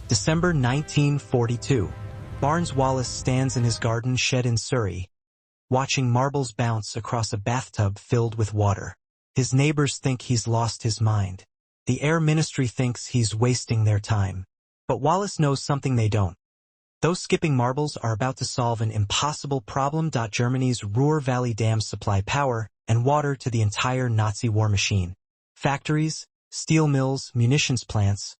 December 1942. Barnes Wallis stands in his garden shed in Surrey, watching marbles bounce across a bathtub filled with water. His neighbors think he's lost his mind. The Air Ministry thinks he's wasting their time. But Wallis knows something they don't. Those skipping marbles are about to solve an impossible problem. Germany's Ruhr Valley dams supply power and water to the entire Nazi war machine. Factories, steel mills, munitions plants,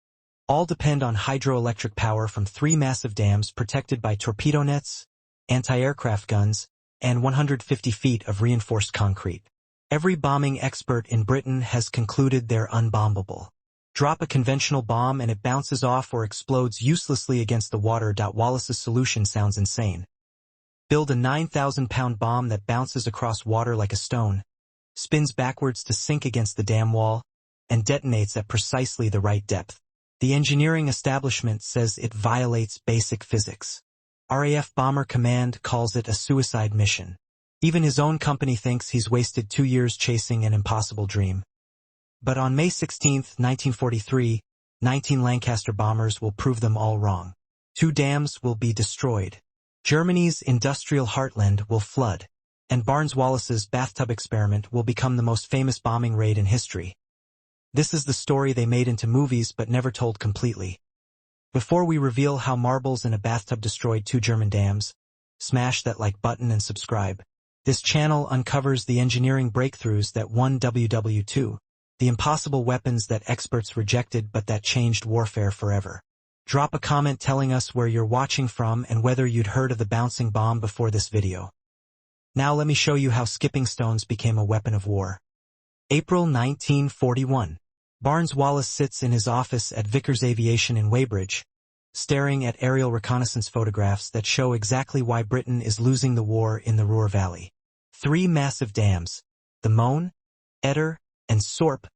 all depend on hydroelectric power from 3 massive dams protected by torpedo nets, anti-aircraft guns, and 150 feet of reinforced concrete. Every bombing expert in Britain has concluded they're unbombable. Drop a conventional bomb and it bounces off or explodes uselessly against the water. Wallis's solution sounds insane. Build a 9,000-pound bomb that bounces across water like a stone, spins backwards to sink against the dam wall, and detonates at precisely the right depth. The engineering establishment says it violates basic physics. RAF Bomber Command calls it a suicide mission. Even his own company thinks he's wasted 2 years chasing an impossible dream. But on May 16, 1943, 19 Lancaster bombers will prove them all wrong. 2 dams will be destroyed. Germany's industrial heartland will flood, and Barnes Wallis's bathtub experiment will become the most famous bombing raid in history. This is the story they made into movies but never told completely. Before we reveal how marbles in a bathtub destroyed 2 German dams, smash that like button and subscribe. This channel uncovers the engineering breakthroughs that won WW2, the impossible weapons that experts rejected but that changed warfare forever. Drop a comment telling us where you're watching from and whether you'd heard of the bouncing bomb before this video. Now let me show you how skipping stones became a weapon of war. April 1941. Barnes Wallis sits in his office at Vickers Aviation in Weybridge, staring at aerial reconnaissance photographs that show exactly why Britain is losing the war in the Ruhr Valley. 3 massive dams, the Möhne, Eder, and Sorp,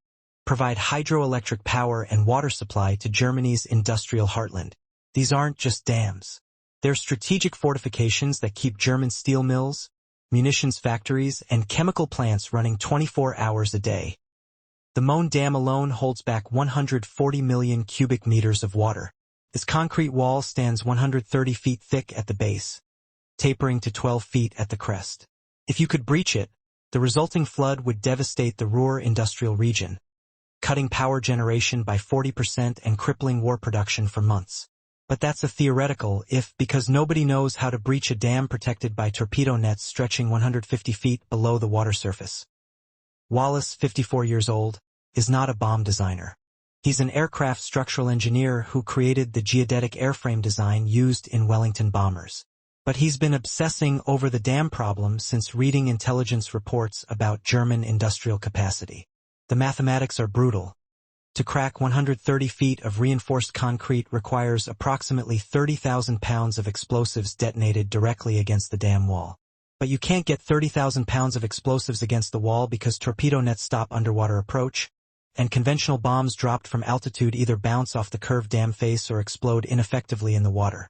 provide hydroelectric power and water supply to Germany's industrial heartland. These aren't just dams. They're strategic fortifications that keep German steel mills, munitions factories, and chemical plants running 24 hours a day. The Möhne Dam alone holds back 140 million cubic meters of water. This concrete wall stands 130 feet thick at the base, tapering to 12 feet at the crest. If you could breach it, the resulting flood would devastate the Ruhr industrial region, cutting power generation by 40% and crippling war production for months. But that's a theoretical if because nobody knows how to breach a dam protected by torpedo nets stretching 150 feet below the water surface. Wallis, 54 years old, is not a bomb designer. He's an aircraft structural engineer who created the geodetic airframe design used in Wellington bombers. But he's been obsessing over the dam problem since reading intelligence reports about German industrial capacity. The mathematics are brutal. To crack 130 feet of reinforced concrete requires approximately 30,000 pounds of explosives detonated directly against the dam wall. But you can't get 30,000 pounds of explosives against the wall because torpedo nets stop underwater approach, and conventional bombs dropped from altitude either bounce off the curved dam face or explode ineffectively in the water.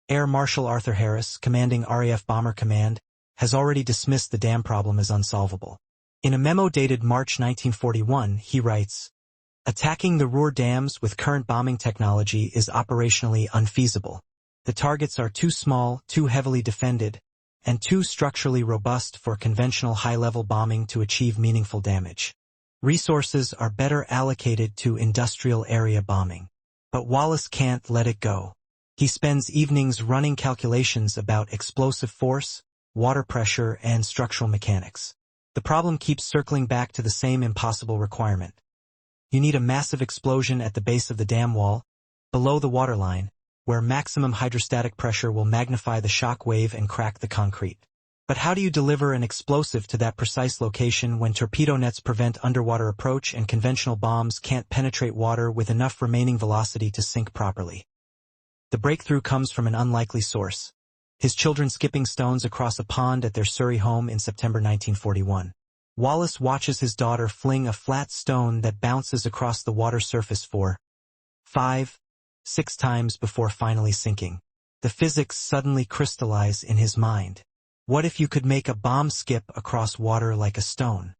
Air Marshal Arthur Harris, commanding RAF Bomber Command, has already dismissed the dam problem as unsolvable. In a memo dated March 1941, he writes, "Attacking the Ruhr dams with current bombing technology is operationally unfeasible. The targets are too small, too heavily defended, and too structurally robust for conventional high-level bombing to achieve meaningful damage. Resources are better allocated to industrial area bombing." But Wallis can't let it go. He spends evenings running calculations about explosive force, water pressure, and structural mechanics. The problem keeps circling back to the same impossible requirement. You need a massive explosion at the base of the dam wall, below the waterline, where maximum hydrostatic pressure will magnify the shock wave and crack the concrete. But how do you deliver an explosive to that precise location when torpedo nets prevent underwater approach and conventional bombs can't penetrate water with enough remaining velocity to sink properly? The breakthrough comes from an unlikely source: his children skipping stones across a pond at their Surrey home in September 1941. Wallis watches his daughter fling a flat stone that bounces across the water surface 4, 5, 6 times before finally sinking. The physics suddenly crystallize in his mind. What if you could make a bomb skip across water like a stone?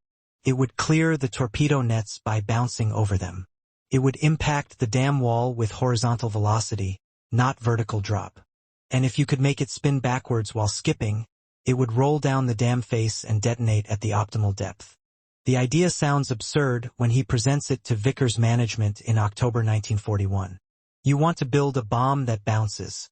It would clear the torpedo nets by bouncing over them. It would impact the dam wall with horizontal velocity, not vertical drop. And if you could make it spin backwards while skipping, it would roll down the dam face and detonate at the optimal depth. The idea sounds absurd when he presents it to Vickers management in October 1941. "You want to build a bomb that bounces?"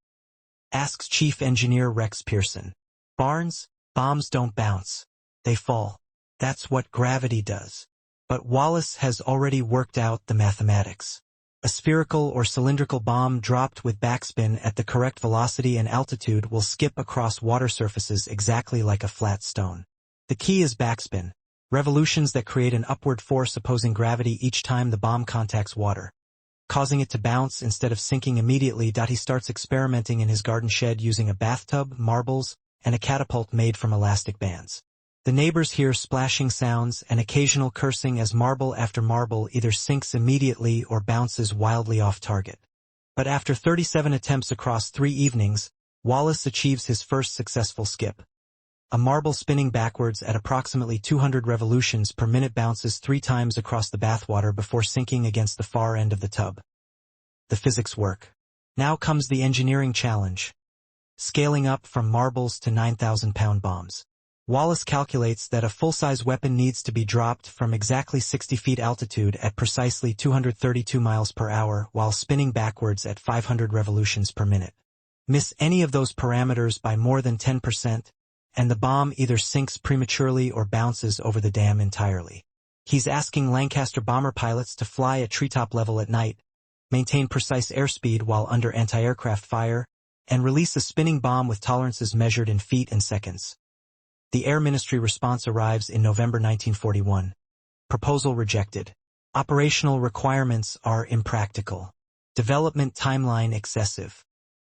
asks Chief Engineer Rex Pearson. "Barnes, bombs don't bounce. They fall. That's what gravity does." But Wallis has already worked out the mathematics. A spherical or cylindrical bomb dropped with backspin at the correct velocity and altitude will skip across water surfaces exactly like a flat stone. The key is backspin, revolutions that create an upward force opposing gravity each time the bomb contacts water, causing it to bounce instead of sinking immediately. He starts experimenting in his garden shed using a bathtub, marbles, and a catapult made from elastic bands. The neighbors hear splashing sounds and occasional cursing as marble after marble either sinks immediately or bounces wildly off target. But after 37 attempts across 3 evenings, Wallis achieves his first successful skip. A marble spinning backwards at approximately 200 revolutions per minute bounces 3 times across the bathwater before sinking against the far end of the tub. The physics work. Now comes the engineering challenge. Scaling up from marbles to 9,000-pound bombs. Wallis calculates that a full-size weapon needs to be dropped from exactly 60 feet altitude at precisely 232 miles per hour while spinning backwards at 500 revolutions per minute. Miss any of those parameters by more than 10%, and the bomb either sinks prematurely or bounces over the dam entirely. He's asking Lancaster bomber pilots to fly at treetop level at night, maintain precise airspeed while under anti-aircraft fire, and release a spinning bomb with tolerances measured in feet and seconds. The Air Ministry response arrives in November 1941. Proposal rejected. Operational requirements are impractical. Development timeline excessive.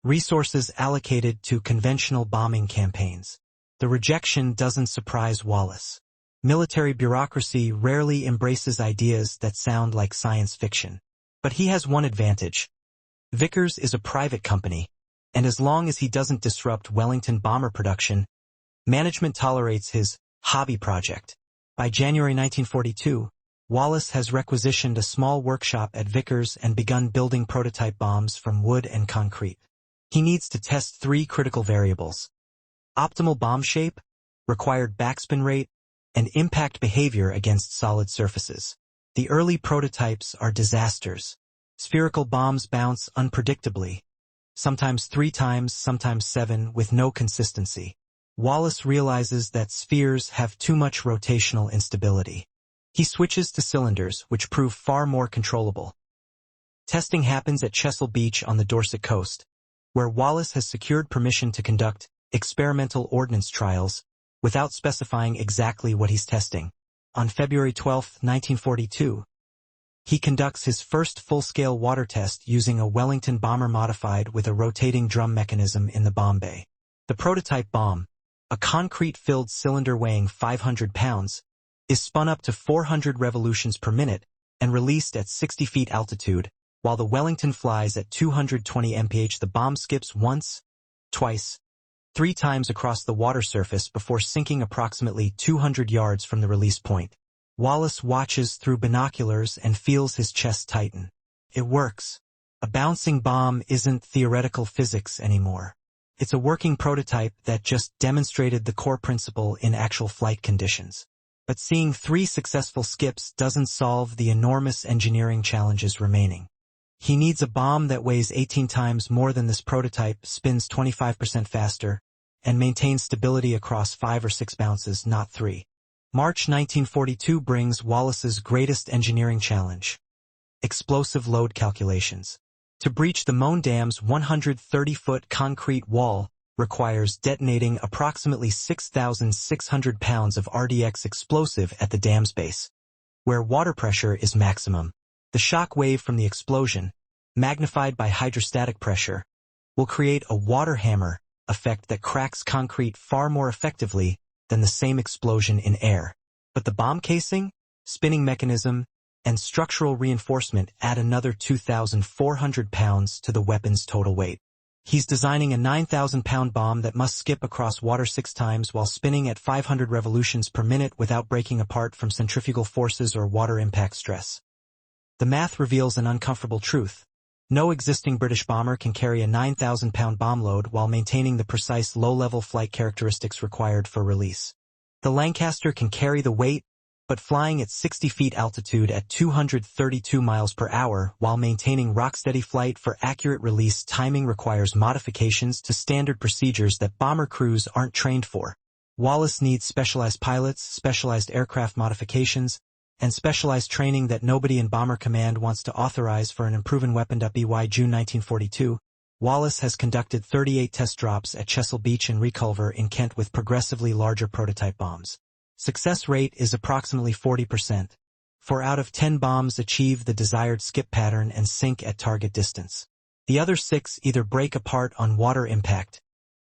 Resources allocated to conventional bombing campaigns. The rejection doesn't surprise Wallis. Military bureaucracy rarely embraces ideas that sound like science fiction. But he has one advantage. Vickers is a private company, and as long as he doesn't disrupt Wellington bomber production, management tolerates his hobby project. By January 1942, Wallis has requisitioned a small workshop at Vickers and begun building prototype bombs from wood and concrete. He needs to test 3 critical variables: optimal bomb shape, required backspin rate, and impact behavior against solid surfaces. The early prototypes are disasters. Spherical bombs bounce unpredictably, sometimes 3 times, sometimes 7, with no consistency. Wallis realizes that spheres have too much rotational instability. He switches to cylinders, which prove far more controllable. Testing happens at Chesil Beach on the Dorset coast, where Wallis has secured permission to conduct experimental ordnance trials without specifying exactly what he's testing. On February 12, 1942, he conducts his first full-scale water test using a Wellington bomber modified with a rotating drum mechanism in the bomb bay. The prototype bomb, a concrete-filled cylinder weighing 500 pounds, is spun up to 400 revolutions per minute and released at 60 feet altitude, while the Wellington flies at 220 mph. The bomb skips once, twice, 3 times across the water surface before sinking approximately 200 yards from the release point. Wallis watches through binoculars and feels his chest tighten. It works. A bouncing bomb isn't theoretical physics anymore. It's a working prototype that just demonstrated the core principle in actual flight conditions. But seeing 3 successful skips doesn't solve the enormous engineering challenges remaining. He needs a bomb that weighs 18 times more than this prototype, spins 25% faster, and maintains stability across 5 or 6 bounces, not 3. March 1942 brings Wallis's greatest engineering challenge: explosive load calculations. To breach the Moan Dam's 130-foot concrete wall requires detonating approximately 6,600 pounds of RDX explosive at the dam's base, where water pressure is maximum. The shock wave from the explosion, magnified by hydrostatic pressure, will create a water hammer effect that cracks concrete far more effectively than the same explosion in air. But the bomb casing, spinning mechanism, and structural reinforcement add another 2,400 pounds to the weapon's total weight. He's designing a 9,000-pound bomb that must skip across water 6 times while spinning at 500 revolutions per minute without breaking apart from centrifugal forces or water impact stress. The math reveals an uncomfortable truth. No existing British bomber can carry a 9,000-pound bomb load while maintaining the precise low-level flight characteristics required for release. The Lancaster can carry the weight, but flying at 60 feet altitude at 232 miles per hour while maintaining rock-steady flight for accurate release timing requires modifications to standard procedures that bomber crews aren't trained for. Wallis needs specialized pilots, specialized aircraft modifications, and specialized training that nobody in Bomber Command wants to authorize for an unproven weapon. By June 1942, Wallis has conducted 38 test drops at Chesil Beach and Reculver in Kent with progressively larger prototype bombs. Success rate is approximately 40%. 4 out of 10 bombs achieve the desired skip pattern and sink at target distance. The other 6 either break apart on water impact,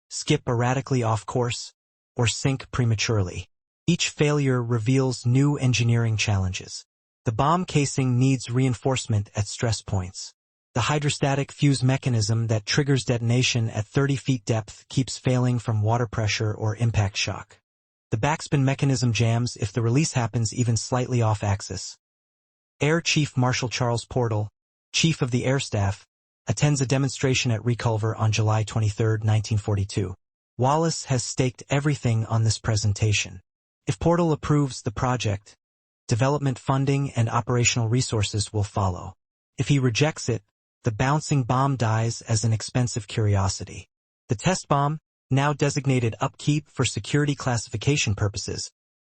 skip erratically off course, or sink prematurely. Each failure reveals new engineering challenges. The bomb casing needs reinforcement at stress points. The hydrostatic fuse mechanism that triggers detonation at 30 feet depth keeps failing from water pressure or impact shock. The backspin mechanism jams if the release happens even slightly off axis. Air Chief Marshal Charles Portal, Chief of the Air Staff, attends a demonstration at Reculver on July 23, 1942. Wallis has staked everything on this presentation. If Portal approves the project, development funding and operational resources will follow. If he rejects it, the bouncing bomb dies as an expensive curiosity. The test bomb, now designated upkeep for security classification purposes,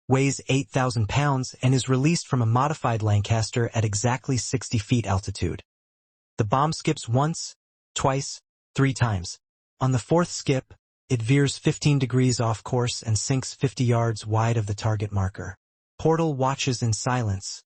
weighs 8,000 pounds and is released from a modified Lancaster at exactly 60 feet altitude. The bomb skips once, twice, 3 times. On the 4th skip, it veers 15 degrees off course and sinks 50 yards wide of the target marker. Portal watches in silence,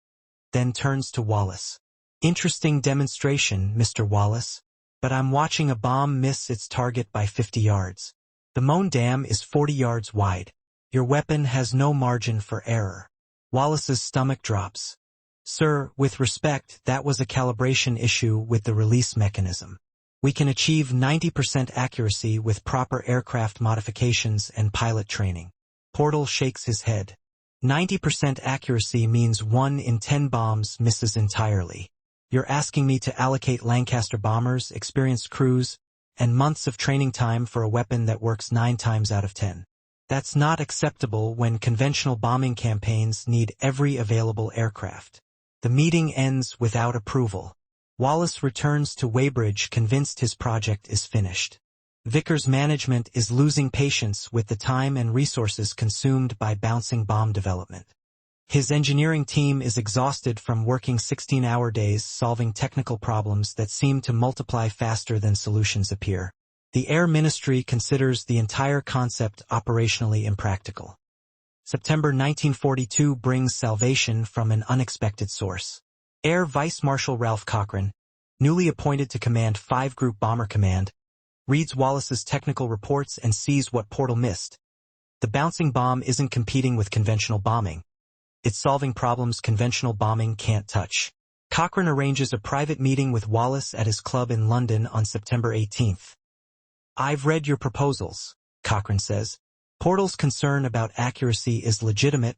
then turns to Wallis. "Interesting demonstration, Mr. Wallis, but I'm watching a bomb miss its target by 50 yards. The Moan Dam is 40 yards wide. Your weapon has no margin for error." Wallis's stomach drops. "Sir, with respect, that was a calibration issue with the release mechanism. We can achieve 90% accuracy with proper aircraft modifications and pilot training." Portal shakes his head. 90% accuracy means 1 in 10 bombs misses entirely. You're asking me to allocate Lancaster bombers, experienced crews, and months of training time for a weapon that works 9 times out of 10. That's not acceptable when conventional bombing campaigns need every available aircraft. The meeting ends without approval. Wallis returns to Weybridge convinced his project is finished. Vickers management is losing patience with the time and resources consumed by bouncing bomb development. His engineering team is exhausted from working 16-hour days solving technical problems that seem to multiply faster than solutions appear. The Air Ministry considers the entire concept operationally impractical. September 1942 brings salvation from an unexpected source. Air Vice Marshal Ralph Cochrane, newly appointed to command 5 Group Bomber Command, reads Wallis's technical reports and sees what Portal missed. The bouncing bomb isn't competing with conventional bombing. It's solving problems conventional bombing can't touch. Cochrane arranges a private meeting with Wallis at his club in London on September 18th. "I've read your proposals," Cochrane says. "Portal's concern about accuracy is legitimate,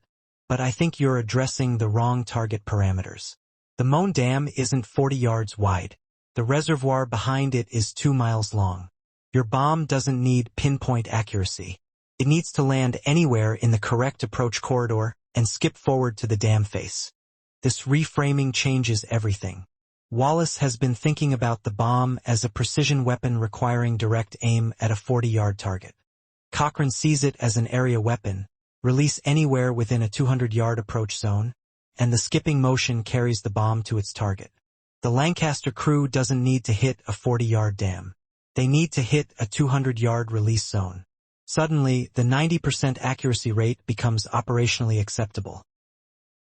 but I think you're addressing the wrong target parameters. The Moan Dam isn't 40 yards wide. The reservoir behind it is 2 miles long. Your bomb doesn't need pinpoint accuracy. It needs to land anywhere in the correct approach corridor and skip forward to the dam face. This reframing changes everything." Wallis has been thinking about the bomb as a precision weapon requiring direct aim at a 40-yard target. Cochrane sees it as an area weapon, release anywhere within a 200-yard approach zone, and the skipping motion carries the bomb to its target. The Lancaster crew doesn't need to hit a 40-yard dam. They need to hit a 200-yard release zone. Suddenly, the 90% accuracy rate becomes operationally acceptable.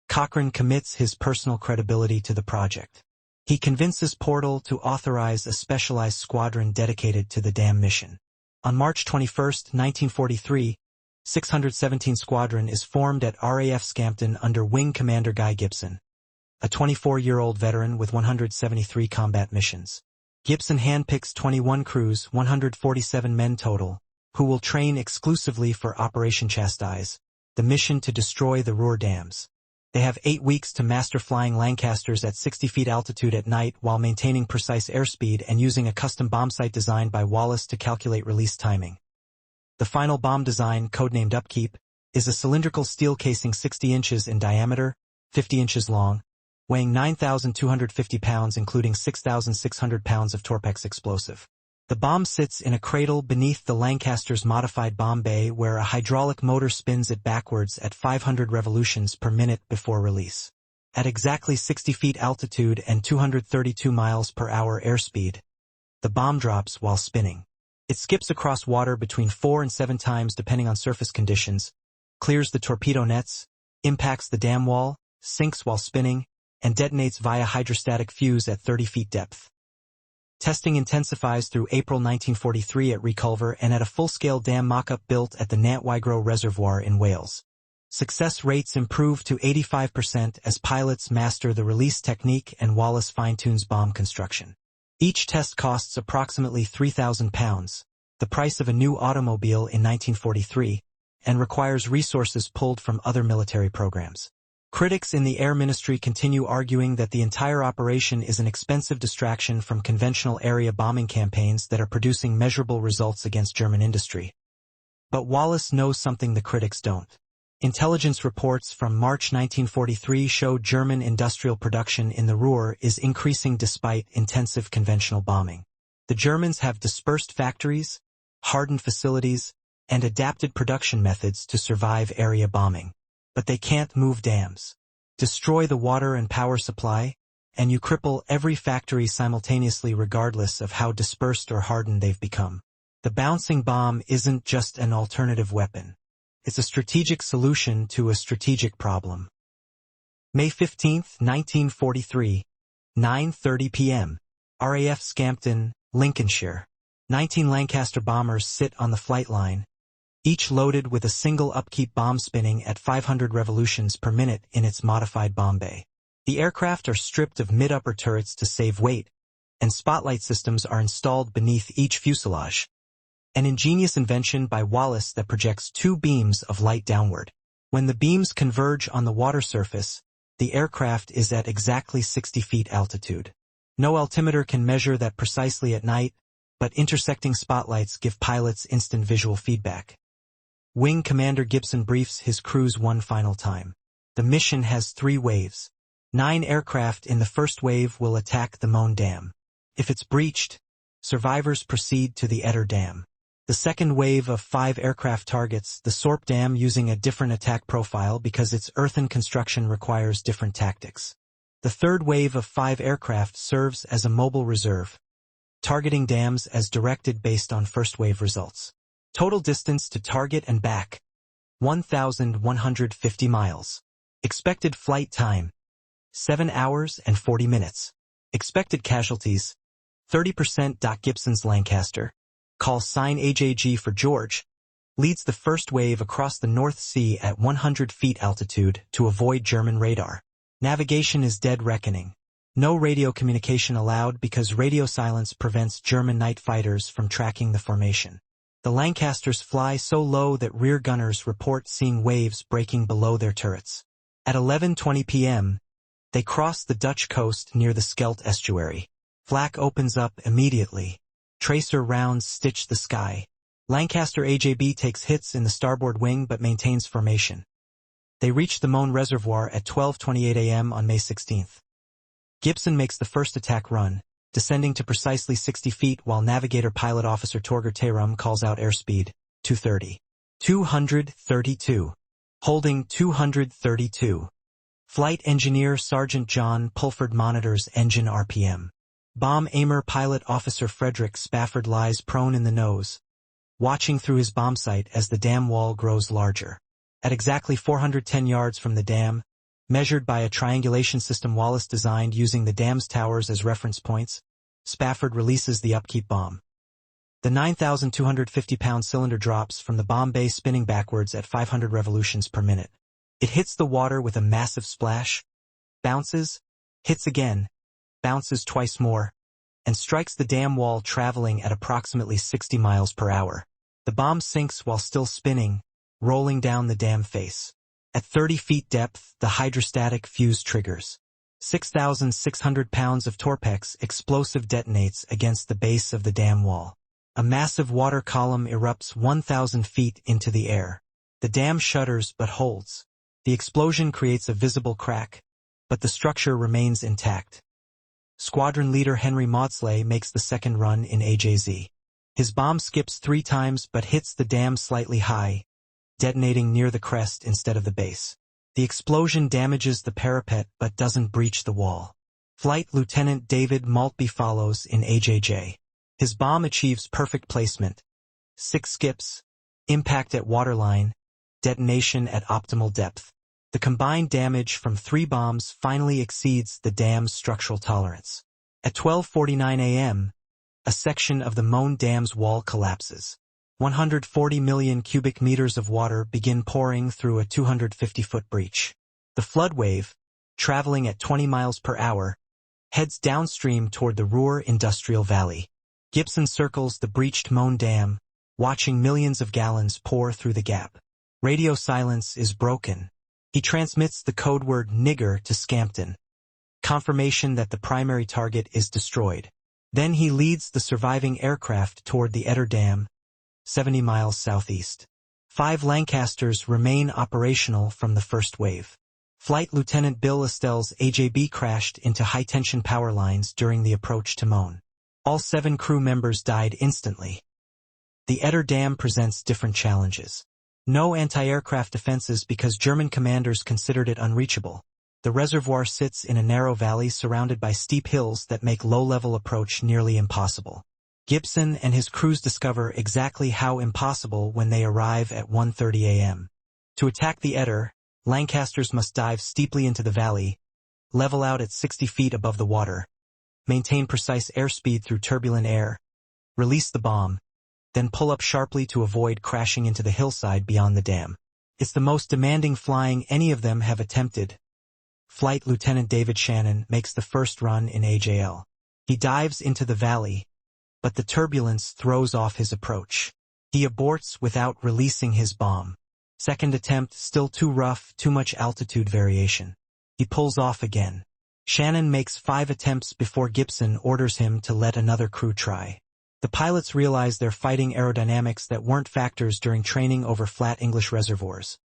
Cochrane commits his personal credibility to the project. He convinces Portal to authorize a specialized squadron dedicated to the dam mission. On March 21, 1943, 617 Squadron is formed at RAF Scampton under Wing Commander Guy Gibson, a 24-year-old veteran with 173 combat missions. Gibson handpicks 21 crews, 147 men total, who will train exclusively for Operation Chastise, the mission to destroy the Ruhr dams. They have 8 weeks to master flying Lancasters at 60 feet altitude at night while maintaining precise airspeed and using a custom bomb sight designed by Wallis to calculate release timing. The final bomb design, codenamed Upkeep, is a cylindrical steel casing 60 inches in diameter, 50 inches long, weighing 9,250 pounds including 6,600 pounds of Torpex explosive. The bomb sits in a cradle beneath the Lancaster's modified bomb bay where a hydraulic motor spins it backwards at 500 revolutions per minute before release. At exactly 60 feet altitude and 232 miles per hour airspeed, the bomb drops while spinning. It skips across water between 4 and 7 times depending on surface conditions, clears the torpedo nets, impacts the dam wall, sinks while spinning, and detonates via hydrostatic fuse at 30 feet depth. Testing intensifies through April 1943 at Reculver and at a full-scale dam mock-up built at the Nantwygro Reservoir in Wales. Success rates improve to 85% as pilots master the release technique and Wallis fine-tunes bomb construction. Each test costs approximately £3,000, the price of a new automobile in 1943, and requires resources pulled from other military programs. Critics in the Air Ministry continue arguing that the entire operation is an expensive distraction from conventional area bombing campaigns that are producing measurable results against German industry. But Wallis knows something the critics don't. Intelligence reports from March 1943 show German industrial production in the Ruhr is increasing despite intensive conventional bombing. The Germans have dispersed factories, hardened facilities, and adapted production methods to survive area bombing. But they can't move dams, destroy the water and power supply, and you cripple every factory simultaneously regardless of how dispersed or hardened they've become. The bouncing bomb isn't just an alternative weapon. It's a strategic solution to a strategic problem. May 15, 1943, 9:30 p.m. RAF Scampton, Lincolnshire. 19 Lancaster bombers sit on the flight line, each loaded with a single Upkeep bomb spinning at 500 revolutions per minute in its modified bomb bay. The aircraft are stripped of mid-upper turrets to save weight, and spotlight systems are installed beneath each fuselage. An ingenious invention by Wallis that projects 2 beams of light downward. When the beams converge on the water surface, the aircraft is at exactly 60 feet altitude. No altimeter can measure that precisely at night, but intersecting spotlights give pilots instant visual feedback. Wing Commander Gibson briefs his crews one final time. The mission has 3 waves. 9 aircraft in the first wave will attack the Moan Dam. If it's breached, survivors proceed to the Eder Dam. The second wave of 5 aircraft targets the Sorp Dam using a different attack profile because its earthen construction requires different tactics. The third wave of 5 aircraft serves as a mobile reserve, targeting dams as directed based on first wave results. Total distance to target and back, 1,150 miles. Expected flight time, 7 hours and 40 minutes. Expected casualties, 30%. Gibson's Lancaster, call sign AJG for George, leads the first wave across the North Sea at 100 feet altitude to avoid German radar. Navigation is dead reckoning. No radio communication allowed because radio silence prevents German night fighters from tracking the formation. The Lancasters fly so low that rear gunners report seeing waves breaking below their turrets. At 11:20 p.m., they cross the Dutch coast near the Scheldt estuary. Flak opens up immediately. Tracer rounds stitch the sky. Lancaster AJB takes hits in the starboard wing but maintains formation. They reach the Moan Reservoir at 12:28 a.m. on May 16. Gibson makes the first attack run, descending to precisely 60 feet while Navigator Pilot Officer Torger Terum calls out airspeed, 230. 232. Holding 232. Flight Engineer Sergeant John Pulford monitors engine RPM. Bomb Aimer Pilot Officer Frederick Spafford lies prone in the nose, watching through his bomb sight as the dam wall grows larger. At exactly 410 yards from the dam, measured by a triangulation system Wallis designed using the dam's towers as reference points, Spafford releases the Upkeep bomb. The 9,250-pound cylinder drops from the bomb bay spinning backwards at 500 revolutions per minute. It hits the water with a massive splash, bounces, hits again, bounces twice more, and strikes the dam wall traveling at approximately 60 miles per hour. The bomb sinks while still spinning, rolling down the dam face. At 30 feet depth, the hydrostatic fuse triggers. 6,600 pounds of torpex explosive detonates against the base of the dam wall. A massive water column erupts 1,000 feet into the air. The dam shudders but holds. The explosion creates a visible crack, but the structure remains intact. Squadron leader Henry Maudslay makes the second run in AJZ. His bomb skips 3 times but hits the dam slightly high, detonating near the crest instead of the base. The explosion damages the parapet but doesn't breach the wall. Flight Lieutenant David Maltby follows in AJJ. His bomb achieves perfect placement. 6 skips, impact at waterline, detonation at optimal depth. The combined damage from 3 bombs finally exceeds the dam's structural tolerance. At 12:49 a.m., a section of the Moan Dam's wall collapses. 140 million cubic meters of water begin pouring through a 250-foot breach. The flood wave, traveling at 20 miles per hour, heads downstream toward the Ruhr Industrial Valley. Gibson circles the breached Moan Dam, watching millions of gallons pour through the gap. Radio silence is broken. He transmits the code word nigger to Scampton, confirmation that the primary target is destroyed. Then he leads the surviving aircraft toward the Eder Dam, 70 miles southeast. 5 Lancasters remain operational from the first wave. Flight Lieutenant Bill Estelle's AJB crashed into high-tension power lines during the approach to Moan. All 7 crew members died instantly. The Eder Dam presents different challenges. No anti-aircraft defenses because German commanders considered it unreachable. The reservoir sits in a narrow valley surrounded by steep hills that make low-level approach nearly impossible. Gibson and his crews discover exactly how impossible when they arrive at 1:30 a.m. To attack the Eder, Lancasters must dive steeply into the valley, level out at 60 feet above the water, maintain precise airspeed through turbulent air, release the bomb, then pull up sharply to avoid crashing into the hillside beyond the dam. It's the most demanding flying any of them have attempted. Flight Lieutenant David Shannon makes the first run in AJL. He dives into the valley, but the turbulence throws off his approach. He aborts without releasing his bomb. Second attempt still too rough, too much altitude variation. He pulls off again. Shannon makes 5 attempts before Gibson orders him to let another crew try. The pilots realize they're fighting aerodynamics that weren't factors during training over flat English reservoirs.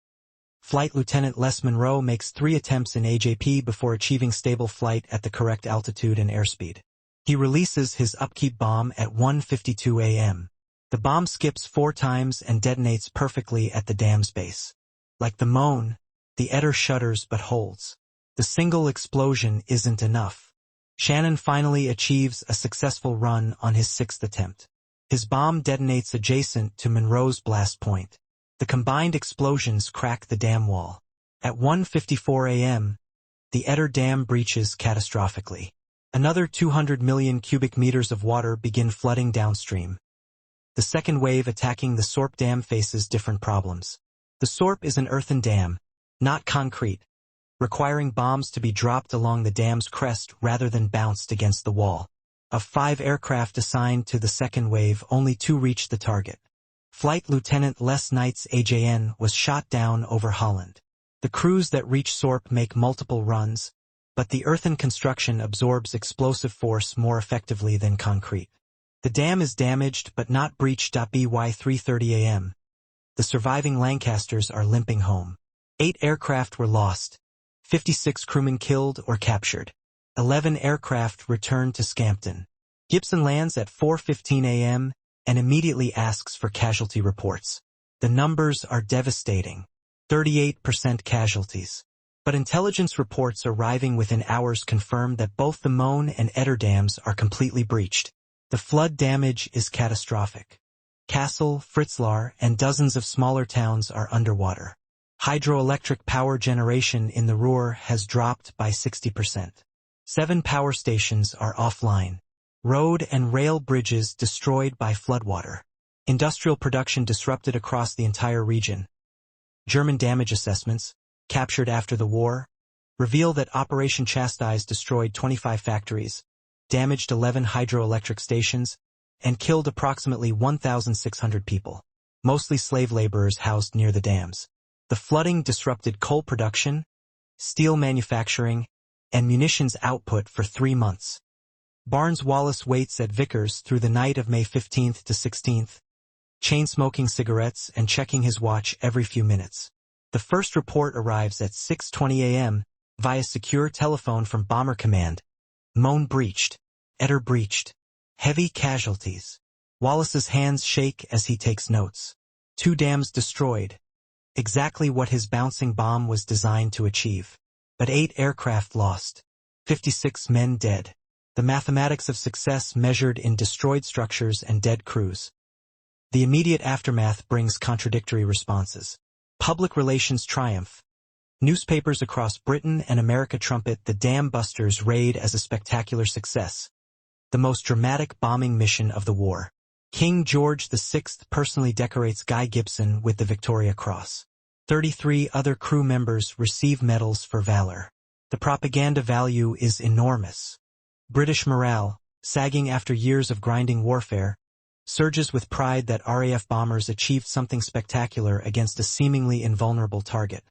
Flight Lieutenant Les Monroe makes 3 attempts in AJP before achieving stable flight at the correct altitude and airspeed. He releases his upkeep bomb at 1:52 a.m. The bomb skips 4 times and detonates perfectly at the dam's base. Like the Moan, the Eder shudders but holds. The single explosion isn't enough. Shannon finally achieves a successful run on his 6th attempt. His bomb detonates adjacent to Monroe's blast point. The combined explosions crack the dam wall. At 1:54 a.m., the Eder Dam breaches catastrophically. Another 200 million cubic meters of water begin flooding downstream. The second wave attacking the Sorp Dam faces different problems. The Sorp is an earthen dam, not concrete, requiring bombs to be dropped along the dam's crest rather than bounced against the wall. Of 5 aircraft assigned to the second wave, only 2 reached the target. Flight Lieutenant Les Knight's AJN was shot down over Holland. The crews that reach Sorp make multiple runs, but the earthen construction absorbs explosive force more effectively than concrete. The dam is damaged but not breached. By 3:30 a.m., the surviving Lancasters are limping home. 8 aircraft were lost. 56 crewmen killed or captured. 11 aircraft returned to Scampton. Gibson lands at 4:15 a.m. and immediately asks for casualty reports. The numbers are devastating. 38% casualties. But intelligence reports arriving within hours confirm that both the Moan and Eder dams are completely breached. The flood damage is catastrophic. Kassel, Fritzlar, and dozens of smaller towns are underwater. Hydroelectric power generation in the Ruhr has dropped by 60%. 7 power stations are offline. Road and rail bridges destroyed by floodwater. Industrial production disrupted across the entire region. German damage assessments, captured after the war, reveal that Operation Chastise destroyed 25 factories, damaged 11 hydroelectric stations, and killed approximately 1,600 people, mostly slave laborers housed near the dams. The flooding disrupted coal production, steel manufacturing, and munitions output for 3 months. Barnes Wallis waits at Vickers through the night of May 15th to 16th, chain-smoking cigarettes and checking his watch every few minutes. The first report arrives at 6:20 a.m. via secure telephone from Bomber Command. Moan breached. Eder breached. Heavy casualties. Wallis's hands shake as he takes notes. 2 dams destroyed. Exactly what his bouncing bomb was designed to achieve. But 8 aircraft lost. 56 men dead. The mathematics of success measured in destroyed structures and dead crews. The immediate aftermath brings contradictory responses. Public relations triumph. Newspapers across Britain and America trumpet the dam busters' raid as a spectacular success. The most dramatic bombing mission of the war. King George VI personally decorates Guy Gibson with the Victoria Cross. 33 other crew members receive medals for valor. The propaganda value is enormous. British morale, sagging after years of grinding warfare, surges with pride that RAF bombers achieved something spectacular against a seemingly invulnerable target.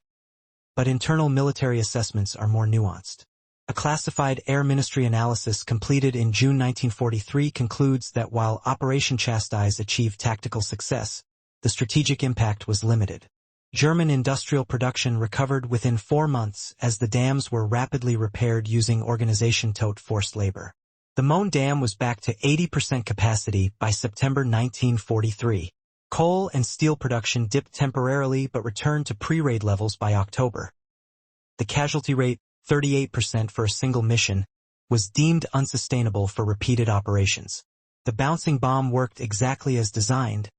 But internal military assessments are more nuanced. A classified Air Ministry analysis completed in June 1943 concludes that while Operation Chastise achieved tactical success, the strategic impact was limited. German industrial production recovered within 4 months as the dams were rapidly repaired using organization-tote forced labor. The Moan Dam was back to 80% capacity by September 1943. Coal and steel production dipped temporarily but returned to pre-raid levels by October. The casualty rate, 38% for a single mission, was deemed unsustainable for repeated operations. The bouncing bomb worked exactly as designed,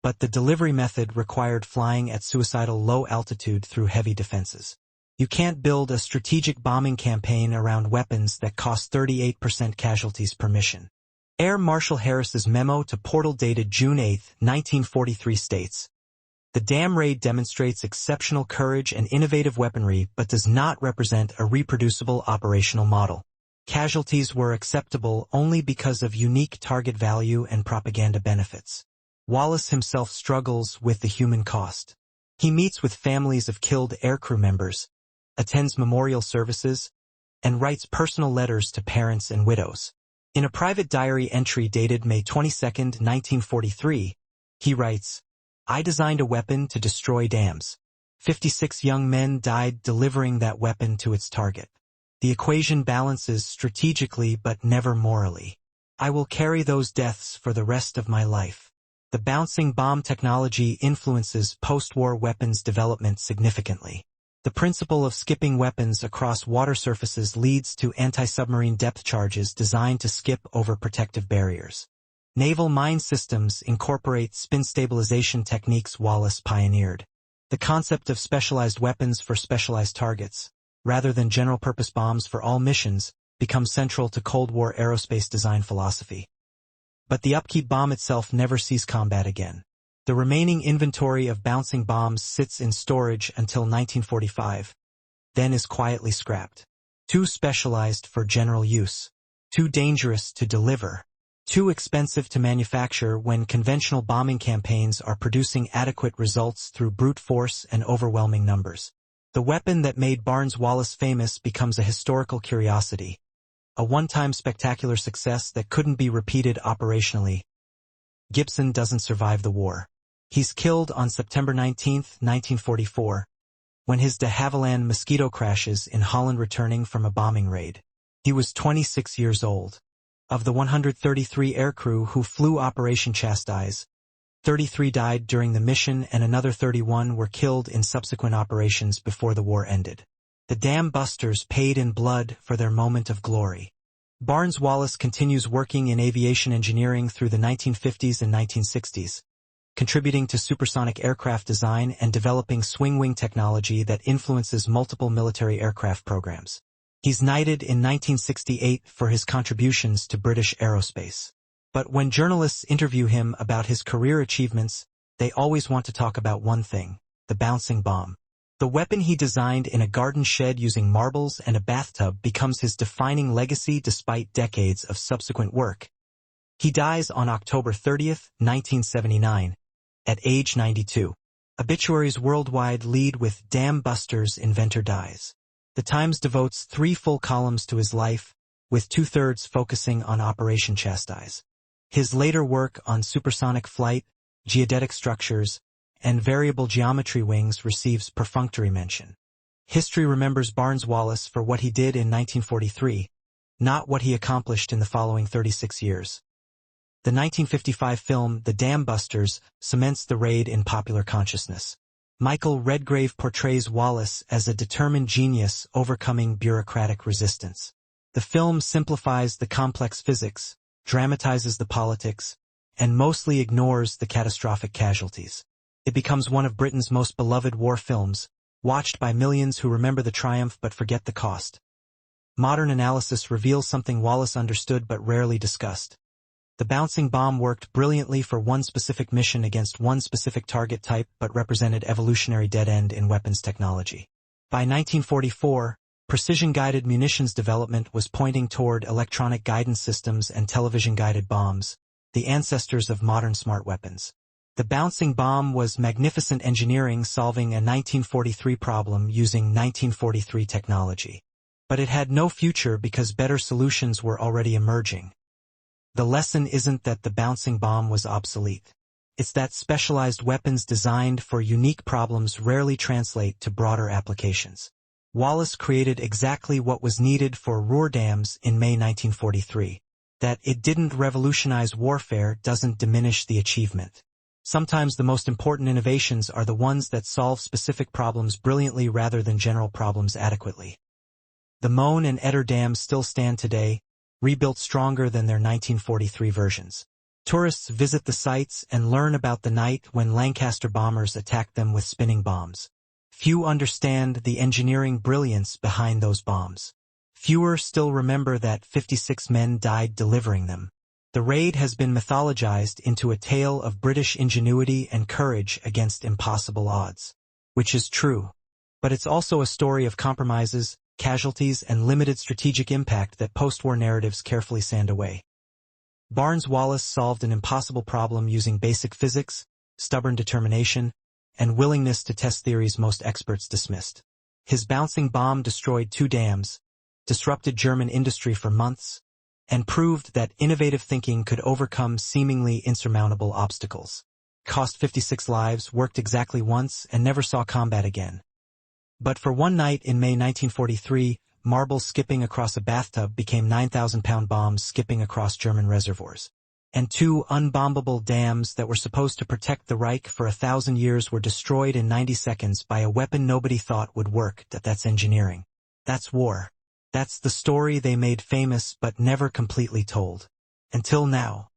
but the delivery method required flying at suicidal low altitude through heavy defenses. You can't build a strategic bombing campaign around weapons that cost 38% casualties per mission. Air Marshal Harris's memo to Portal dated June 8, 1943 states, "The dam raid demonstrates exceptional courage and innovative weaponry but does not represent a reproducible operational model. Casualties were acceptable only because of unique target value and propaganda benefits." Wallis himself struggles with the human cost. He meets with families of killed aircrew members, attends memorial services, and writes personal letters to parents and widows. In a private diary entry dated May 22, 1943, he writes, "I designed a weapon to destroy dams. 56 young men died delivering that weapon to its target. The equation balances strategically but never morally. I will carry those deaths for the rest of my life." The bouncing bomb technology influences post-war weapons development significantly. The principle of skipping weapons across water surfaces leads to anti-submarine depth charges designed to skip over protective barriers. Naval mine systems incorporate spin stabilization techniques Wallis pioneered. The concept of specialized weapons for specialized targets, rather than general-purpose bombs for all missions, becomes central to Cold War aerospace design philosophy. But the upkeep bomb itself never sees combat again. The remaining inventory of bouncing bombs sits in storage until 1945, then is quietly scrapped. Too specialized for general use. Too dangerous to deliver. Too expensive to manufacture when conventional bombing campaigns are producing adequate results through brute force and overwhelming numbers. The weapon that made Barnes Wallis famous becomes a historical curiosity. A one-time spectacular success that couldn't be repeated operationally. Gibson doesn't survive the war. He's killed on September 19, 1944, when his de Havilland Mosquito crashes in Holland returning from a bombing raid. He was 26 years old. Of the 133 aircrew who flew Operation Chastise, 33 died during the mission and another 31 were killed in subsequent operations before the war ended. The dam busters paid in blood for their moment of glory. Barnes Wallis continues working in aviation engineering through the 1950s and 1960s. Contributing to supersonic aircraft design and developing swing-wing technology that influences multiple military aircraft programs. He's knighted in 1968 for his contributions to British aerospace. But when journalists interview him about his career achievements, they always want to talk about one thing, the bouncing bomb. The weapon he designed in a garden shed using marbles and a bathtub becomes his defining legacy despite decades of subsequent work. He dies on October 30, 1979, at age 92. Obituaries worldwide lead with "Dam Busters Inventor Dies." The Times devotes 3 full columns to his life, with 2/3 focusing on Operation Chastise. His later work on supersonic flight, geodetic structures, and variable geometry wings receives perfunctory mention. History remembers Barnes Wallis for what he did in 1943, not what he accomplished in the following 36 years. The 1955 film The Dam Busters cements the raid in popular consciousness. Michael Redgrave portrays Wallis as a determined genius overcoming bureaucratic resistance. The film simplifies the complex physics, dramatizes the politics, and mostly ignores the catastrophic casualties. It becomes one of Britain's most beloved war films, watched by millions who remember the triumph but forget the cost. Modern analysis reveals something Wallis understood but rarely discussed. The bouncing bomb worked brilliantly for one specific mission against one specific target type but represented evolutionary dead end in weapons technology. By 1944, precision-guided munitions development was pointing toward electronic guidance systems and television-guided bombs, the ancestors of modern smart weapons. The bouncing bomb was magnificent engineering solving a 1943 problem using 1943 technology. But it had no future because better solutions were already emerging. The lesson isn't that the bouncing bomb was obsolete. It's that specialized weapons designed for unique problems rarely translate to broader applications. Wallis created exactly what was needed for Ruhr dams in May 1943. That it didn't revolutionize warfare doesn't diminish the achievement. Sometimes the most important innovations are the ones that solve specific problems brilliantly rather than general problems adequately. The Möhne and Eder dams still stand today, rebuilt stronger than their 1943 versions. Tourists visit the sites and learn about the night when Lancaster bombers attacked them with spinning bombs. Few understand the engineering brilliance behind those bombs. Fewer still remember that 56 men died delivering them. The raid has been mythologized into a tale of British ingenuity and courage against impossible odds. Which is true. But it's also a story of compromises, casualties, and limited strategic impact that post-war narratives carefully sand away. Barnes Wallis solved an impossible problem using basic physics, stubborn determination, and willingness to test theories most experts dismissed. His bouncing bomb destroyed 2 dams, disrupted German industry for months, and proved that innovative thinking could overcome seemingly insurmountable obstacles. Cost 56 lives, worked exactly once, and never saw combat again. But for one night in May 1943, marbles skipping across a bathtub became 9,000-pound bombs skipping across German reservoirs. And 2 unbombable dams that were supposed to protect the Reich for 1,000 years were destroyed in 90 seconds by a weapon nobody thought would work. That's engineering. That's war. That's the story they made famous but never completely told. Until now.